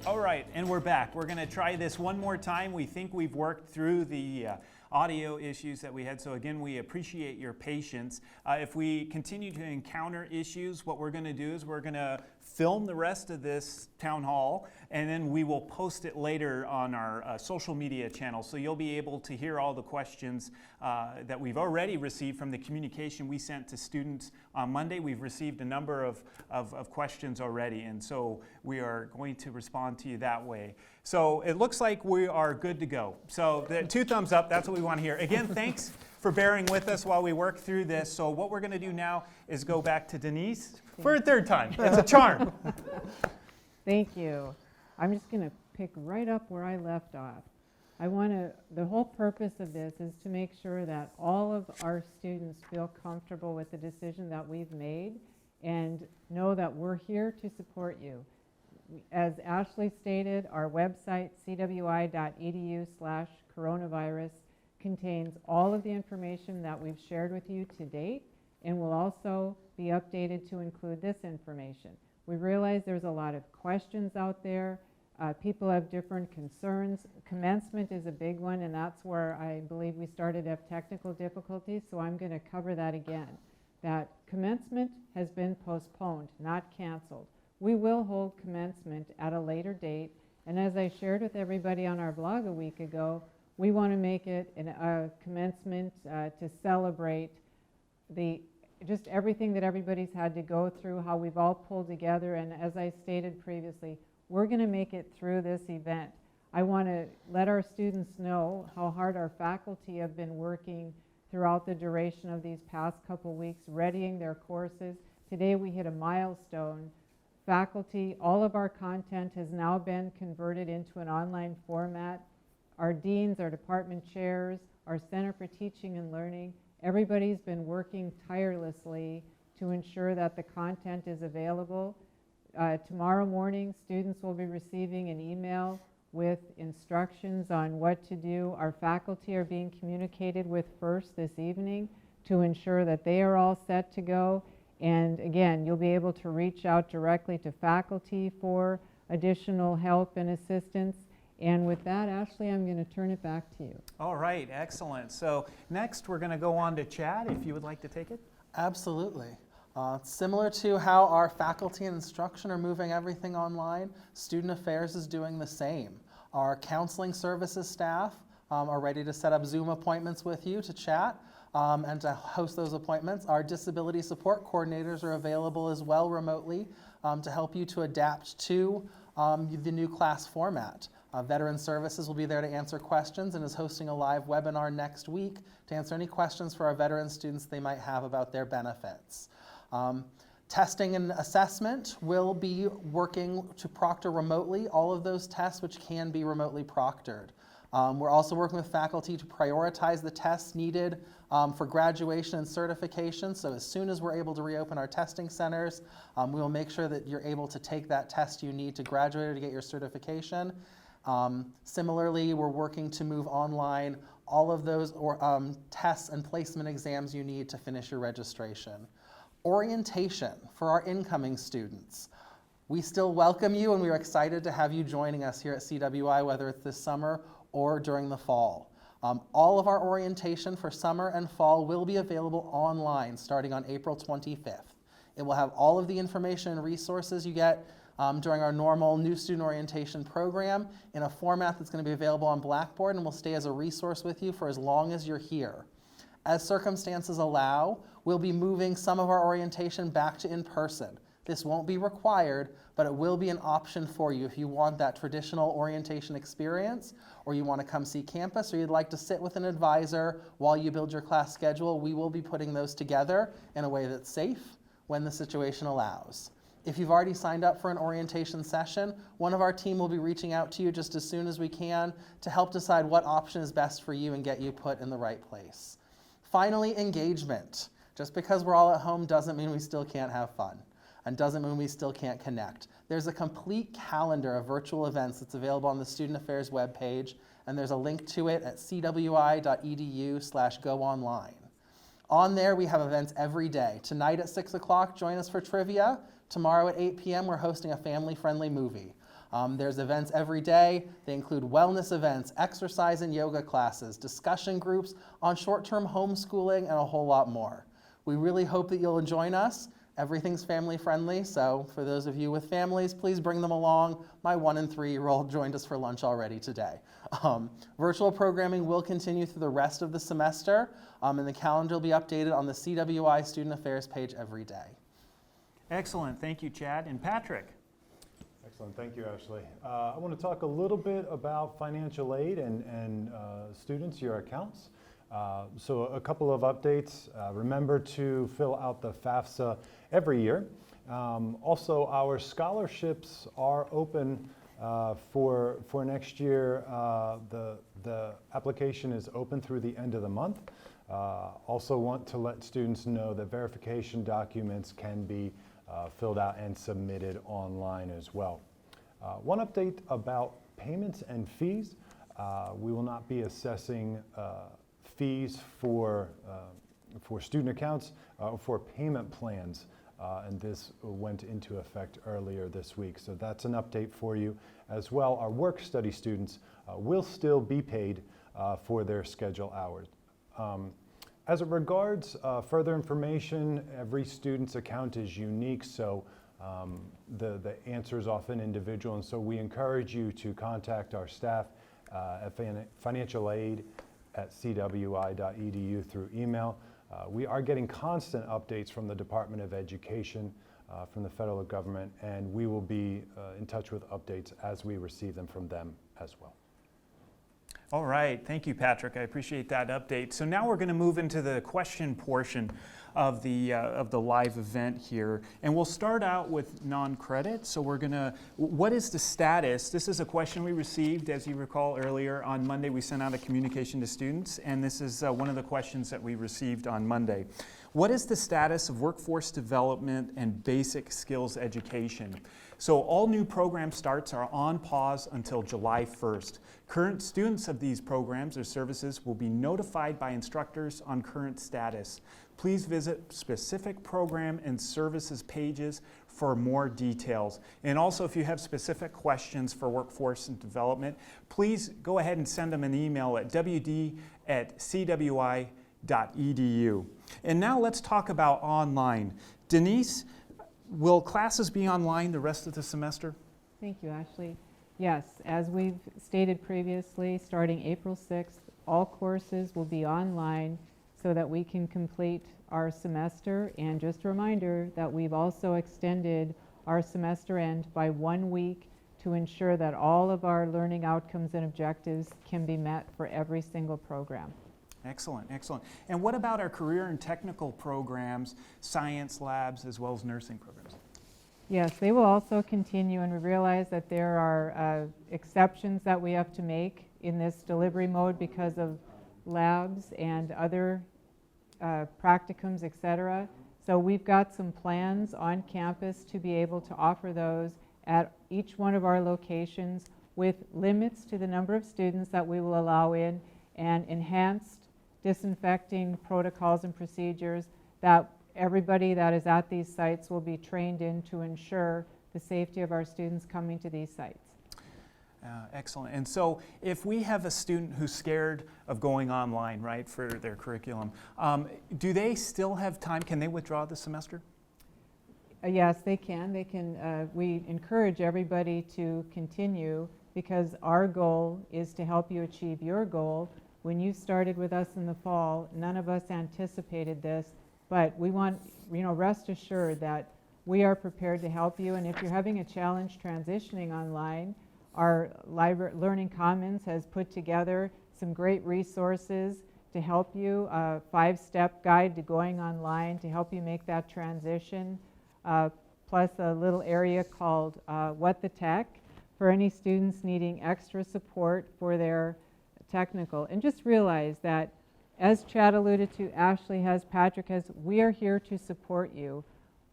All right, and we're back. We're going to try this one more time. We think we've worked through the audio issues that we had, so again, we appreciate your patience. If we continue to encounter issues, what we're going to do is we're going to film the rest of this town hall, and then we will post it later on our social media channel, so you'll be able to hear all the questions that we've already received from the communication we sent to students on Monday. We've received a number of questions already, and so we are going to respond to you that way. So it looks like we are good to go. So the 2 thumbs up, that's what we want to hear. Again, thanks for bearing with us while we work through this. So what we're going to do now is go back to Denise for a 3rd time. It's a charm. Thank you. I'm just going to pick right up where I left off. The whole purpose of this is to make sure that all of our students feel comfortable with the decision that we've made and know that we're here to support you. As Ashley stated, our website, cwi.edu/coronavirus, contains all of the information that we've shared with you to date, and will also be updated to include this information. We realize there's a lot of questions out there. People have different concerns. Commencement is a big one, and that's where I believe we started to have technical difficulties, so I'm going to cover that again. That commencement has been postponed, not canceled. We will hold commencement at a later date, and as I shared with everybody on our blog a week ago, we want to make it a commencement to celebrate just everything that everybody's had to go through, how we've all pulled together, and as I stated previously, we're going to make it through this event. I want to let our students know how hard our faculty have been working throughout the duration of these past couple weeks, readying their courses. Today we hit a milestone. Faculty, all of our content has now been converted into an online format. Our deans, our department chairs, our Center for Teaching and Learning, everybody's been working tirelessly to ensure that the content is available. Tomorrow morning, students will be receiving an email with instructions on what to do. Our faculty are being communicated with first this evening to ensure that they are all set to go. And again, you'll be able to reach out directly to faculty for additional help and assistance. And with that, Ashley, I'm going to turn it back to you. All right, excellent. So next, we're going to go on to Chad, if you would like to take it. Absolutely. Similar to how our faculty and instruction are moving everything online, Student Affairs is doing the same. Our counseling services staff are ready to set up Zoom appointments with you to chat and to host those appointments. Our disability support coordinators are available as well remotely to help you to adapt to the new class format. Veteran Services will be there to answer questions and is hosting a live webinar next week to answer any questions for our veteran students they might have about their benefits. Testing and assessment will be working to proctor remotely all of those tests which can be remotely proctored. We're also working with faculty to prioritize the tests needed for graduation and certification. So as soon as we're able to reopen our testing centers, we will make sure that you're able to take that test you need to graduate or to get your certification. Similarly, we're working to move online all of those tests and placement exams you need to finish your registration. Orientation for our incoming students. We still welcome you and we're excited to have you joining us here at CWI, whether it's this summer or during the fall. All of our orientation for summer and fall will be available online starting on April 25th. It will have all of the information and resources you get during our normal new student orientation program in a format that's going to be available on Blackboard and will stay as a resource with you for as long as you're here. As circumstances allow, we'll be moving some of our orientation back to in-person. This won't be required, but it will be an option for you if you want that traditional orientation experience, or you want to come see campus, or you'd like to sit with an advisor while you build your class schedule. We will be putting those together in a way that's safe when the situation allows. If you've already signed up for an orientation session, one of our team will be reaching out to you just as soon as we can to help decide what option is best for you and get you put in the right place. Finally, engagement. Just because we're all at home doesn't mean we still can't have fun and doesn't mean we still can't connect. There's a complete calendar of virtual events that's available on the Student Affairs webpage, and there's a link to it at cwi.edu/goonline. On there, we have events every day. Tonight at 6 o'clock, join us for trivia. Tomorrow at 8 p.m., we're hosting a family-friendly movie. There's events every day. They include wellness events, exercise and yoga classes, discussion groups on short-term homeschooling, and a whole lot more. We really hope that you'll join us. Everything's family friendly, so for those of you with families, please bring them along. My 1- and 3-year-old joined us for lunch already today. Virtual programming will continue through the rest of the semester, and the calendar will be updated on the CWI Student Affairs page every day. Excellent. Thank you, Chad. And Patrick. Excellent. Thank you, Ashley. I want to talk a little bit about financial aid and students, your accounts. So a couple of updates. Remember to fill out the FAFSA every year. Also, our scholarships are open for next year. The application is open through the end of the month. Also want to let students know that verification documents can be filled out and submitted online as well. One update about payments and fees. We will not be assessing fees for student accounts for payment plans, and this went into effect earlier this week. So that's an update for you as well. Our work study students will still be paid for their schedule hours. As it regards further information, every student's account is unique, so the answer is often individual, and so we encourage you to contact our staff at financialaid@cwi.edu through email. We are getting constant updates from the Department of Education, from the federal government, and we will be in touch with updates as we receive them from them as well. All right, thank you, Patrick. I appreciate that update. So now we're going to move into the question portion of the live event here, and we'll start out with non-credit. So we're going to, what is the status? This is a question we received, as you recall earlier on Monday. We sent out a communication to students, and this is one of the questions that we received on Monday. What is the status of workforce development and basic skills education? So all new program starts are on pause until July 1st. Current students of these programs or services will be notified by instructors on current status. Please visit specific program and services pages for more details. And also, if you have specific questions for workforce and development, please go ahead and send them an email at wd@cwi.edu. And now let's talk about online. Denise, will classes be online the rest of the semester? Thank you, Ashley. Yes, as we've stated previously, starting April 6th, all courses will be online so that we can complete our semester. And just a reminder that we've also extended our semester end by 1 week to ensure that all of our learning outcomes and objectives can be met for every single program. Excellent, excellent. And what about our career and technical programs, science labs, as well as nursing programs? Yes, they will also continue, and we realize that there are exceptions that we have to make in this delivery mode because of labs and other practicums, etc. So we've got some plans on campus to be able to offer those at each one of our locations with limits to the number of students that we will allow in and enhanced disinfecting protocols and procedures that everybody that is at these sites will be trained in to ensure the safety of our students coming to these sites. Excellent. And so if we have a student who's scared of going online, right, for their curriculum, do they still have time? Can they withdraw the semester? Yes, they can. They can. We encourage everybody to continue because our goal is to help you achieve your goal. When you started with us in the fall, none of us anticipated this, but we want, rest assured that we are prepared to help you. And if you're having a challenge transitioning online, our Learning Commons has put together some great resources to help you, a 5-step guide to going online to help you make that transition, plus a little area called What the Tech for any students needing extra support for their technical. And just realize that, as Chad alluded to, Ashley has, Patrick has, we are here to support you.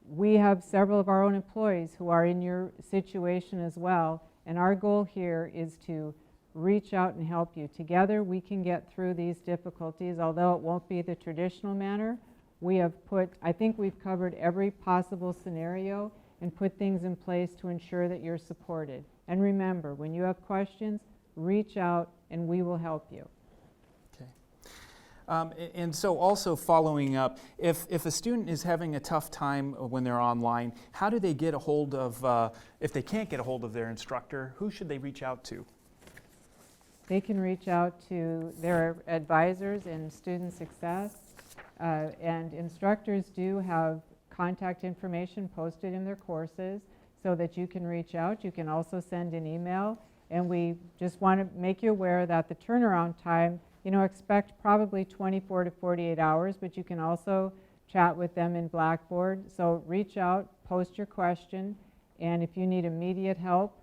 We have several of our own employees who are in your situation as well, and our goal here is to reach out and help you. Together we can get through these difficulties, although it won't be the traditional manner. We have I think we've covered every possible scenario and put things in place to ensure that you're supported. And remember, when you have questions, reach out and we will help you. And so also following up, if a student is having a tough time when they're online, how do they get a hold of, if they can't get a hold of their instructor, who should they reach out to? They can reach out to their advisors in student success, and instructors do have contact information posted in their courses so that you can reach out. You can also send an email, and we just want to make you aware that the turnaround time, expect probably 24 to 48 hours, but you can also chat with them in Blackboard. So reach out, post your question, and if you need immediate help,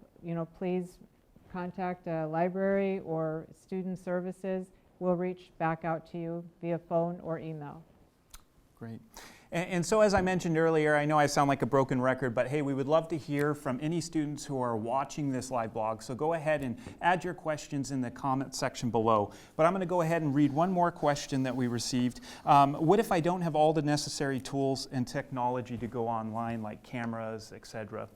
please contact a library or student services. We'll reach back out to you via phone or email. Great. And so as I mentioned earlier, I know I sound like a broken record, but hey, we would love to hear from any students who are watching this live blog. So go ahead and add your questions in the comment section below. But I'm going to go ahead and read one more question that we received. What if I don't have all the necessary tools and technology to go online, like cameras, etc.?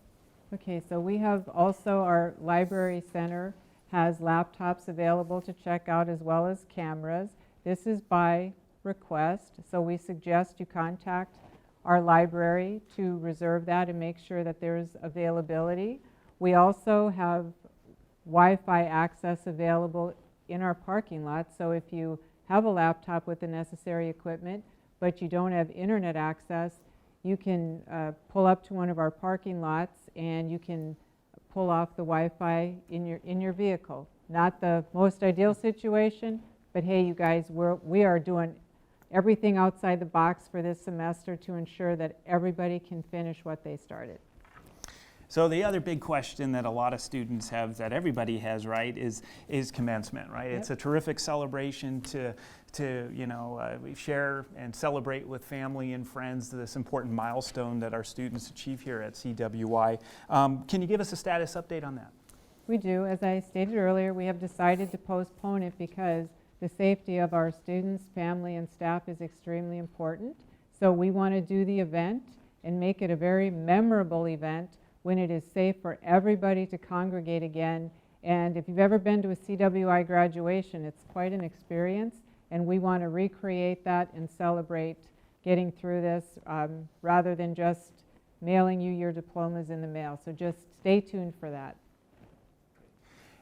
Okay, so we have also our library center has laptops available to check out as well as cameras. This is by request, so we suggest you contact our library to reserve that and make sure that there's availability. We also have Wi-Fi access available in our parking lot, so if you have a laptop with the necessary equipment but you don't have internet access, you can pull up to one of our parking lots and you can pull off the Wi-Fi in your vehicle. Not the most ideal situation, but hey, you guys, we are doing everything outside the box for this semester to ensure that everybody can finish what they started. So the other big question that a lot of students have, that everybody has, right, is commencement, right? Yep. It's a terrific celebration to share and celebrate with family and friends this important milestone that our students achieve here at CWI. Can you give us a status update on that? We do. As I stated earlier, we have decided to postpone it because the safety of our students, family, and staff is extremely important. So we want to do the event and make it a very memorable event when it is safe for everybody to congregate again. And if you've ever been to a CWI graduation, it's quite an experience, and we want to recreate that and celebrate getting through this rather than just mailing you your diplomas in the mail. So just stay tuned for that.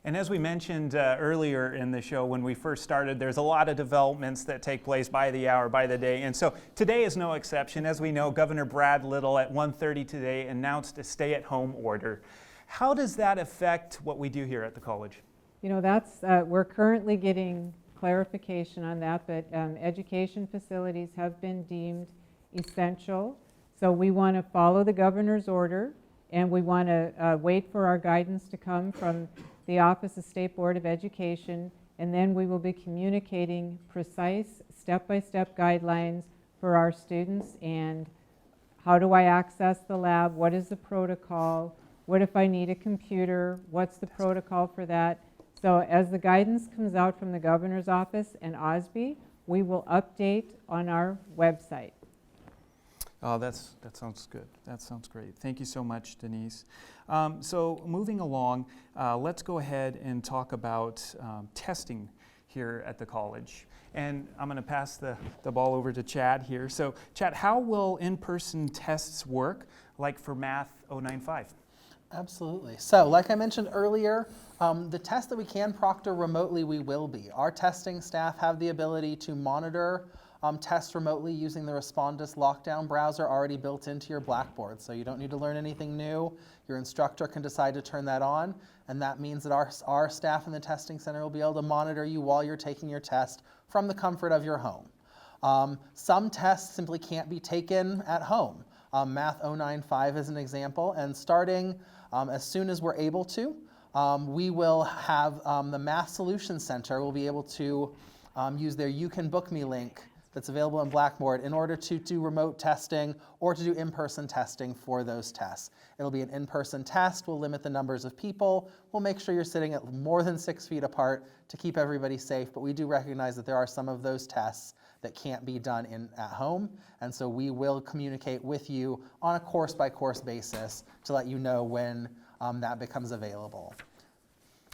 And as we mentioned earlier in the show when we first started, there's a lot of developments that take place by the hour, by the day. And so today is no exception. As we know, Governor Brad Little at 1:30 today announced a stay-at-home order. How does that affect what we do here at the college? We're currently getting clarification on that, but education facilities have been deemed essential. So we want to follow the governor's order, and we want to wait for our guidance to come from the Office of State Board of Education, and then we will be communicating precise step-by-step guidelines for our students. And how do I access the lab? What is the protocol? What if I need a computer? What's the protocol for that? So as the guidance comes out from the governor's office and OSB, we will update on our website. Oh, that sounds good. That sounds great. Thank you so much, Denise. So moving along, let's go ahead and talk about testing here at the college. And I'm going to pass the ball over to Chad here. So Chad, how will in-person tests work, like for Math 095? Absolutely. So like I mentioned earlier, the tests that we can proctor remotely, we will be. Our testing staff have the ability to monitor tests remotely using the Respondus lockdown browser already built into your Blackboard. So you don't need to learn anything new. Your instructor can decide to turn that on, and that means that our staff in the testing center will be able to monitor you while you're taking your test from the comfort of your home. Some tests simply can't be taken at home. Math 095 is an example, and starting as soon as we're able to, we will have the Math Solutions Center will be able to use their You Can Book Me link that's available in Blackboard in order to do remote testing or to do in-person testing for those tests. It'll be an in-person test. We'll limit the numbers of people. We'll make sure you're sitting at more than 6 feet apart to keep everybody safe, but we do recognize that there are some of those tests that can't be done at home, and so we will communicate with you on a course-by-course basis to let you know when that becomes available.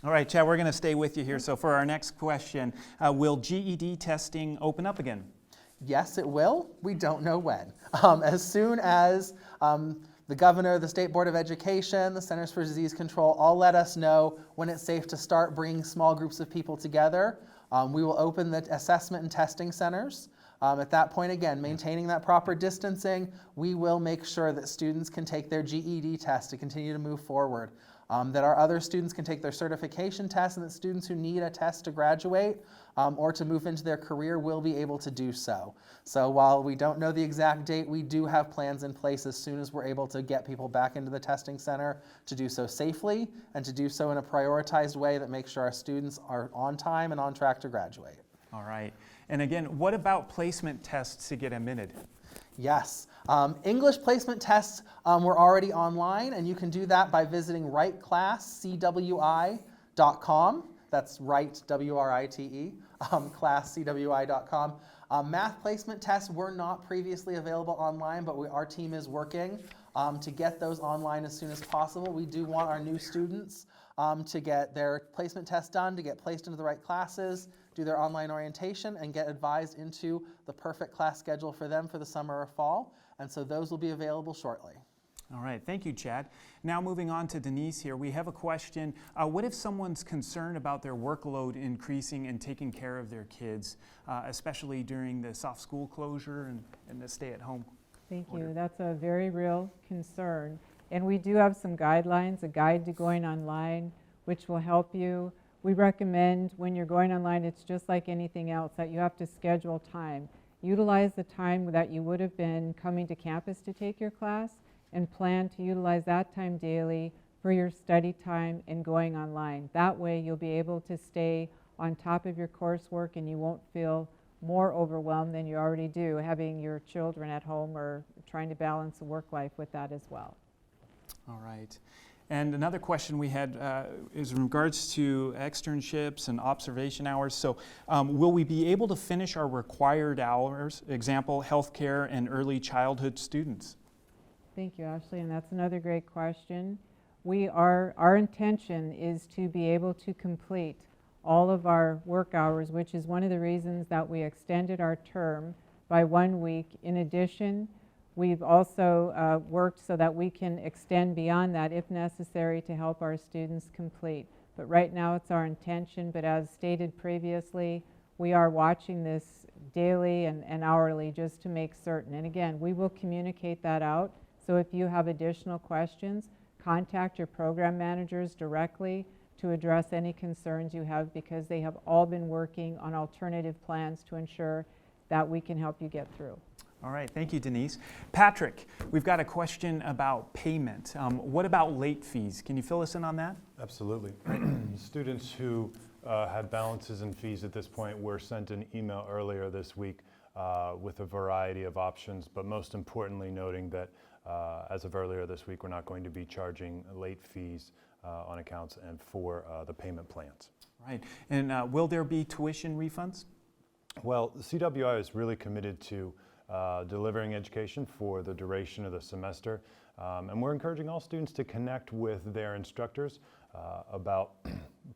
All right, Chad, we're going to stay with you here. So for our next question, will GED testing open up again? Yes, it will. We don't know when. As soon as the governor, the State Board of Education, the Centers for Disease Control all let us know when it's safe to start bringing small groups of people together, we will open the assessment and testing centers. At that point, again, maintaining that proper distancing, we will make sure that students can take their GED test to continue to move forward. That our other students can take their certification test, and that students who need a test to graduate or to move into their career will be able to do so. So while we don't know the exact date, we do have plans in place as soon as we're able to get people back into the testing center to do so safely and to do so in a prioritized way that makes sure our students are on time and on track to graduate. All right. And again, what about placement tests to get admitted? Yes. English placement tests were already online, and you can do that by visiting writeclasscwi.com. That's write, W-R-I-T-E, classcwi.com. Math placement tests were not previously available online, but our team is working to get those online as soon as possible. We do want our new students to get their placement tests done, to get placed into the right classes, do their online orientation, and get advised into the perfect class schedule for them for the summer or fall. And so those will be available shortly. All right, thank you, Chad. Now moving on to Denise here, we have a question. What if someone's concerned about their workload increasing and taking care of their kids, especially during the soft school closure and the stay-at-home? Thank you. That's a very real concern. And we do have some guidelines, a guide to going online, which will help you. We recommend when you're going online, it's just like anything else, that you have to schedule time. Utilize the time that you would have been coming to campus to take your class, and plan to utilize that time daily for your study time and going online. That way you'll be able to stay on top of your coursework, and you won't feel more overwhelmed than you already do having your children at home or trying to balance the work life with that as well. All right. And another question we had is in regards to externships and observation hours. So will we be able to finish our required hours, example, healthcare and early childhood students? Thank you, Ashley, and that's another great question. Our intention is to be able to complete all of our work hours, which is one of the reasons that we extended our term by 1 week. In addition, we've also worked so that we can extend beyond that if necessary to help our students complete. But right now it's our intention, but as stated previously, we are watching this daily and hourly just to make certain. And again, we will communicate that out. So if you have additional questions, contact your program managers directly to address any concerns you have, because they have all been working on alternative plans to ensure that we can help you get through. All right, thank you, Denise. Patrick, we've got a question about payment. What about late fees? Can you fill us in on that? Absolutely. Students who had balances and fees at this point were sent an email earlier this week with a variety of options, but most importantly noting that as of earlier this week, we're not going to be charging late fees on accounts and for the payment plans. Right, and will there be tuition refunds? Well, the CWI is really committed to delivering education for the duration of the semester, and we're encouraging all students to connect with their instructors about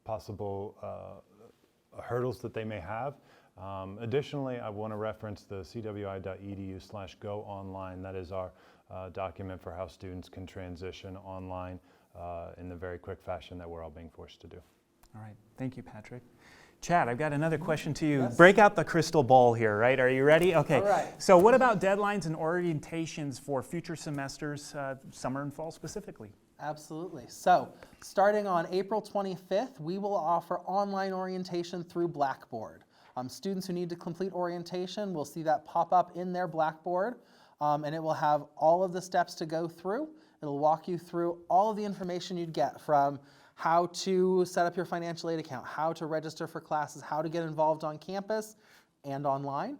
possible hurdles that they may have. Additionally, I want to reference the cwi.edu/go online. That is our document for how students can transition online in the very quick fashion that we're all being forced to do. All right, thank you, Patrick. Chad, I've got another question to you. Yes. Break out the crystal ball here, right? Are you ready? Okay. All right. So what about deadlines and orientations for future semesters, summer and fall specifically? Absolutely. So starting on April 25th, we will offer online orientation through Blackboard. Students who need to complete orientation will see that pop up in their Blackboard, and it will have all of the steps to go through. It'll walk you through all of the information you'd get, from how to set up your financial aid account, how to register for classes, how to get involved on campus and online,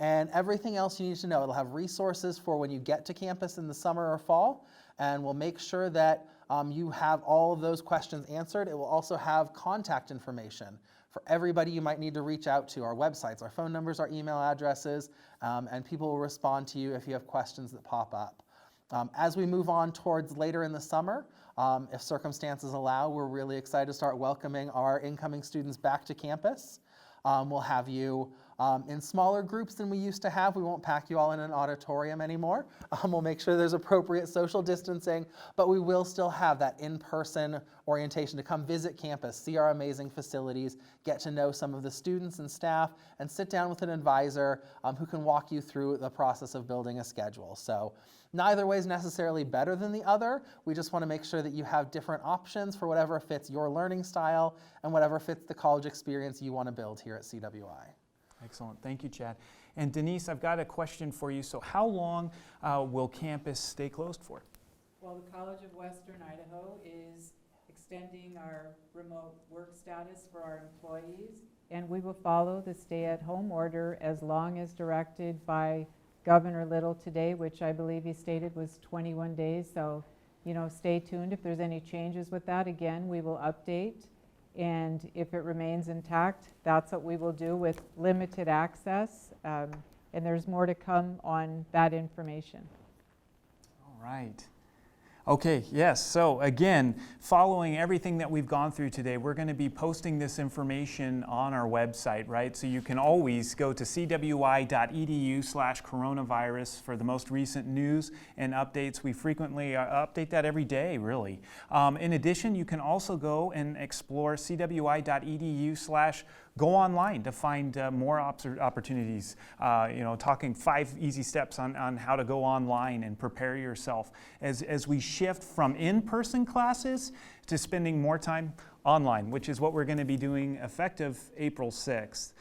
and everything else you need to know. It'll have resources for when you get to campus in the summer or fall, and we'll make sure that you have all of those questions answered. It will also have contact information for everybody you might need to reach out to, our websites, our phone numbers, our email addresses, and people will respond to you if you have questions that pop up. As we move on towards later in the summer, if circumstances allow, we're really excited to start welcoming our incoming students back to campus. We'll have you in smaller groups than we used to have. We won't pack you all in an auditorium anymore. We'll make sure there's appropriate social distancing, but we will still have that in-person orientation to come visit campus, see our amazing facilities, get to know some of the students and staff, and sit down with an advisor who can walk you through the process of building a schedule. So neither way is necessarily better than the other. We just want to make sure that you have different options for whatever fits your learning style and whatever fits the college experience you want to build here at CWI. Excellent. Thank you, Chad. And Denise, I've got a question for you. So how long will campus stay closed for? Well, the College of Western Idaho is extending our remote work status for our employees, and we will follow the stay-at-home order as long as directed by Governor Little today, which I believe he stated was 21 days. So, stay tuned. If there's any changes with that, again, we will update. And if it remains intact, that's what we will do with limited access. And there's more to come on that information. All right. Okay, yes. So again, following everything that we've gone through today, we're going to be posting this information on our website, right? So you can always go to cwi.edu/coronavirus for the most recent news and updates. We frequently update that every day, really. In addition, you can also go and explore cwi.edu/go online to find more opportunities, talking 5 easy steps on how to go online and prepare yourself as we shift from in-person classes to spending more time online, which is what we're going to be doing effective April 6th.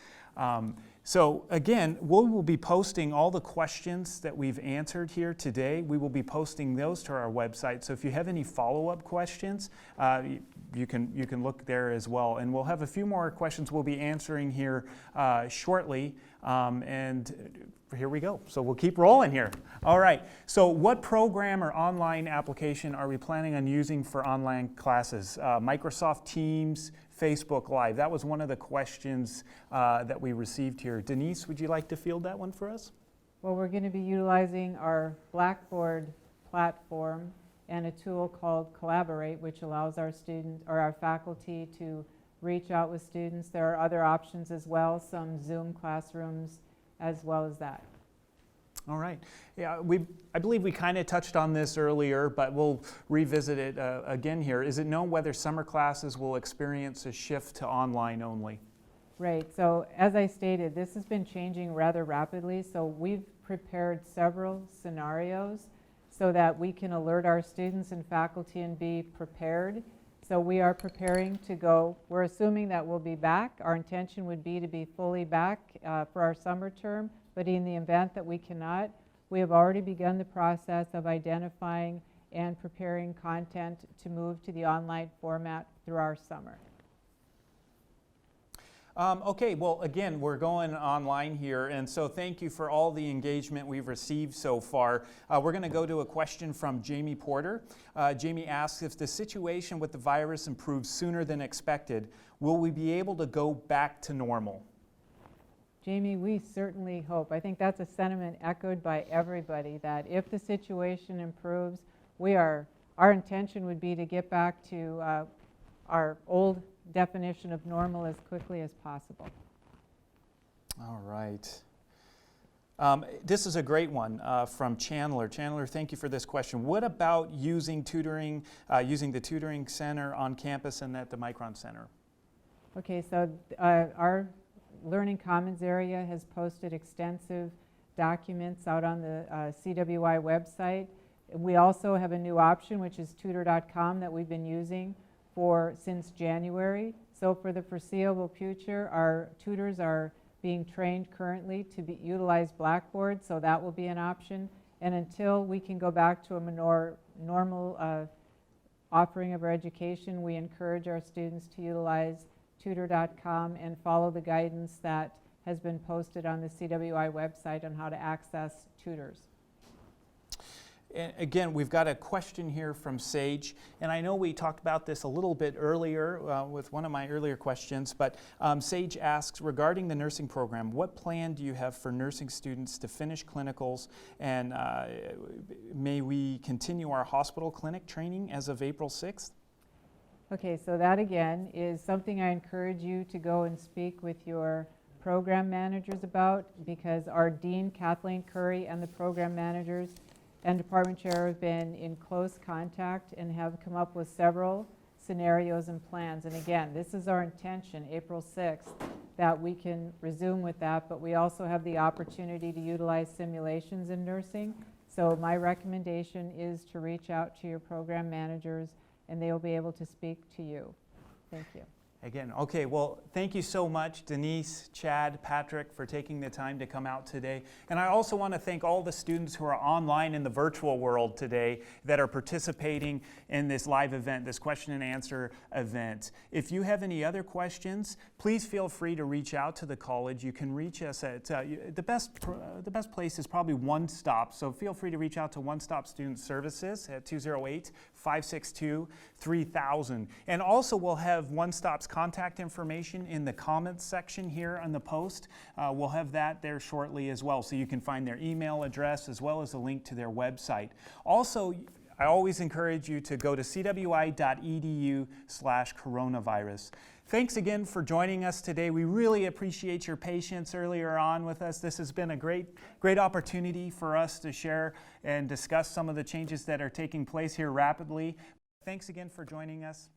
So again, we will be posting all the questions that we've answered here today. We will be posting those to our website. So if you have any follow-up questions, you can look there as well. And we'll have a few more questions we'll be answering here shortly. And here we go. So we'll keep rolling here. All right. So what program or online application are we planning on using for online classes? Microsoft Teams, Facebook Live. That was one of the questions that we received here. Denise, would you like to field that one for us? Well, we're going to be utilizing our Blackboard platform and a tool called Collaborate, which allows our students or our faculty to reach out with students. There are other options as well, some Zoom classrooms as well as that. All right. Yeah, I believe we kind of touched on this earlier, but we'll revisit it again here. Is it known whether summer classes will experience a shift to online only? Right. So as I stated, this has been changing rather rapidly. So we've prepared several scenarios so that we can alert our students and faculty and be prepared. So we are preparing to go. We're assuming that we'll be back. Our intention would be to be fully back for our summer term. But in the event that we cannot, we have already begun the process of identifying and preparing content to move to the online format through our summer. Okay, well, again, we're going online here, and so thank you for all the engagement we've received so far. We're going to go to a question from Jamie Porter. Jamie asks, if the situation with the virus improves sooner than expected, will we be able to go back to normal? Jamie, we certainly hope. I think that's a sentiment echoed by everybody, that if the situation improves, our intention would be to get back to our old definition of normal as quickly as possible. All right. This is a great one from Chandler. Chandler, thank you for this question. What about using tutoring, using the tutoring center on campus and at the Micron Center? Okay, so our Learning Commons area has posted extensive documents out on the CWI website. We also have a new option, which is tutor.com, that we've been using since January. So for the foreseeable future, our tutors are being trained currently to utilize Blackboard, so that will be an option. And until we can go back to a more normal offering of our education, we encourage our students to utilize tutor.com and follow the guidance that has been posted on the CWI website on how to access tutors. Again, we've got a question here from Sage, and I know we talked about this a little bit earlier with one of my earlier questions, but Sage asks, regarding the nursing program, what plan do you have for nursing students to finish clinicals, and may we continue our hospital clinic training as of April 6th? Okay, so that again is something I encourage you to go and speak with your program managers about, because our Dean, Kathleen Curry, and the program managers and department chair have been in close contact and have come up with several scenarios and plans. And again, this is our intention, April 6th, that we can resume with that, but we also have the opportunity to utilize simulations in nursing. So my recommendation is to reach out to your program managers, and they will be able to speak to you. Thank you. Again, okay, well, thank you so much, Denise, Chad, Patrick, for taking the time to come out today. And I also want to thank all the students who are online in the virtual world today that are participating in this live event, this question and answer event. If you have any other questions, please feel free to reach out to the college. You can reach us at, the best place is probably One Stop, so feel free to reach out to One Stop Student Services at 208-562-3000. And also we'll have One Stop's contact information in the comments section here on the post. We'll have that there shortly as well, so you can find their email address as well as a link to their website. Also, I always encourage you to go to cwi.edu/coronavirus. Thanks again for joining us today. We really appreciate your patience earlier on with us. This has been a great opportunity for us to share and discuss some of the changes that are taking place here rapidly. Thanks again for joining us.